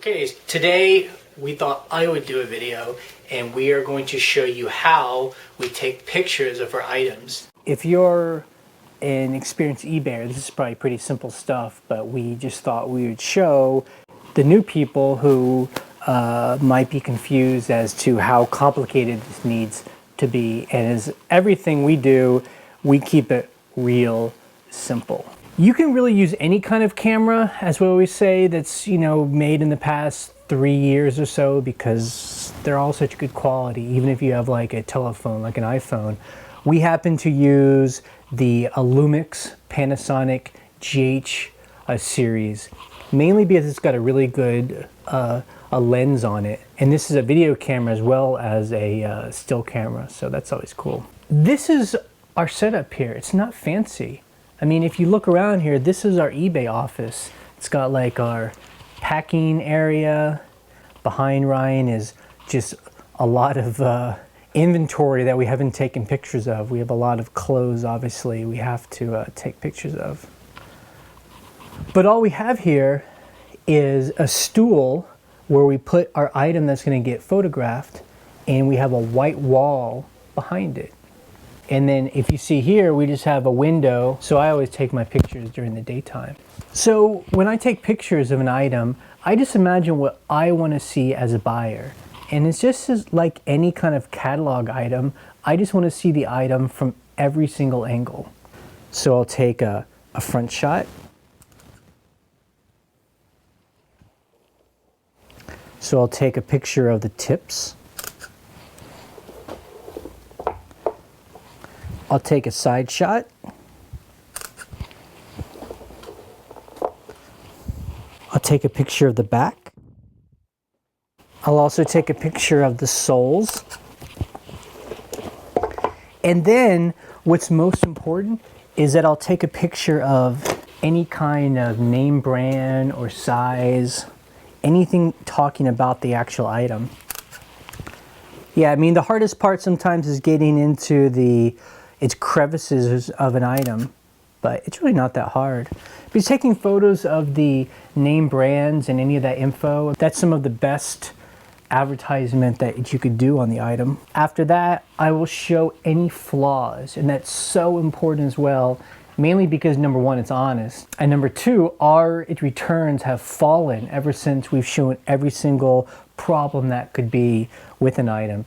Okay, today we thought I would do a video and we are going to show you how we take pictures of our items. If you're an experienced eBayer, this is probably pretty simple stuff, but we just thought we would show the new people who might be confused as to how complicated this needs to be. And as everything we do, we keep it real simple. You can really use any kind of camera, as we always say, that's, made in the past 3 years or so, because they're all such good quality, even if you have like a telephone, like an iPhone. We happen to use the Lumix Panasonic GH series, mainly because it's got a really good a lens on it. And this is a video camera as well as a still camera, so that's always cool. This is our setup here. It's not fancy. I mean, if you look around here, this is our eBay office. It's got like our packing area. Behind Ryan is just a lot of inventory that we haven't taken pictures of. We have a lot of clothes, obviously, we have to take pictures of. But all we have here is a stool where we put our item that's going to get photographed, and we have a white wall behind it. And then if you see here, we just have a window. So I always take my pictures during the daytime. So when I take pictures of an item, I just imagine what I want to see as a buyer. And it's just like any kind of catalog item. I just want to see the item from every single angle. So I'll take a front shot. So I'll take a picture of the tips. I'll take a side shot. I'll take a picture of the back. I'll also take a picture of the soles. And then what's most important is that I'll take a picture of any kind of name brand or size, anything talking about the actual item. Yeah, I mean, the hardest part sometimes is getting into its crevices of an item, but it's really not that hard. Because taking photos of the name brands and any of that info, that's some of the best advertisement that you could do on the item. After that, I will show any flaws, and that's so important as well, mainly because number one, it's honest, and number two, our returns have fallen ever since we've shown every single problem that could be with an item.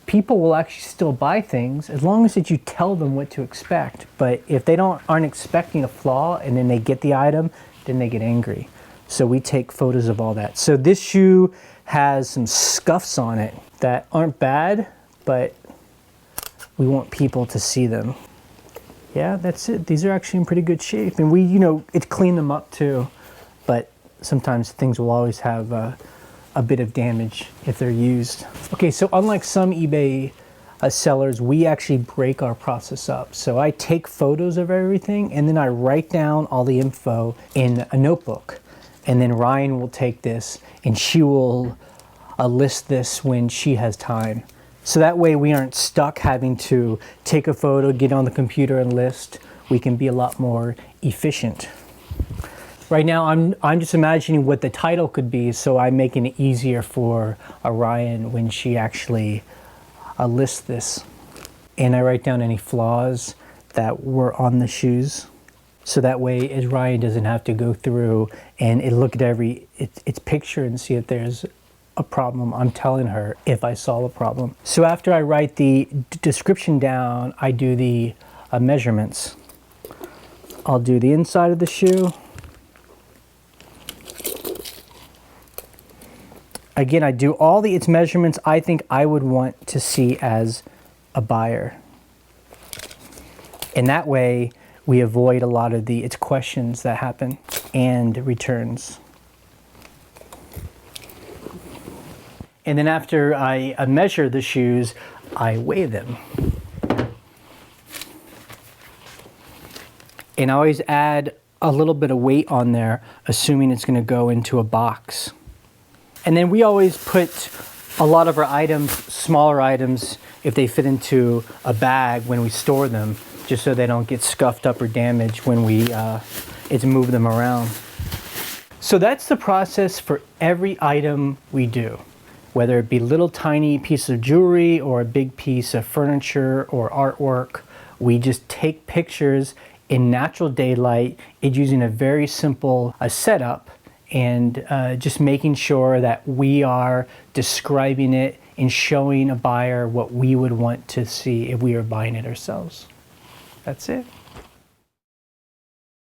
People will actually still buy things as long as that you tell them what to expect. But if they aren't expecting a flaw and then they get the item, then they get angry. So we take photos of all that. So this shoe has some scuffs on it that aren't bad, but we want people to see them. Yeah, that's it. These are actually in pretty good shape. And we, it's cleaned them up too. But sometimes things will always have a bit of damage if they're used. Okay, so unlike some eBay sellers, we actually break our process up. So I take photos of everything and then I write down all the info in a notebook. And then Ryan will take this and she will list this when she has time. So that way we aren't stuck having to take a photo, get on the computer and list. We can be a lot more efficient. Right now, I'm just imagining what the title could be, so I'm making it easier for Ryan when she actually lists this. And I write down any flaws that were on the shoes, so that way as Ryan doesn't have to go through and look at its picture and see if there's a problem. I'm telling her if I saw a problem. So after I write the description down, I do the measurements. I'll do the inside of the shoe. Again, I do all its measurements I think I would want to see as a buyer. And that way, we avoid a lot of its questions that happen and returns. And then after I measure the shoes, I weigh them. And I always add a little bit of weight on there, assuming it's going to go into a box. And then we always put a lot of our items, smaller items, if they fit into a bag when we store them, just so they don't get scuffed up or damaged when we move them around. So that's the process for every item we do, whether it be little tiny piece of jewelry or a big piece of furniture or artwork. We just take pictures in natural daylight using a very simple setup, and just making sure that we are describing it and showing a buyer what we would want to see if we were buying it ourselves. That's it.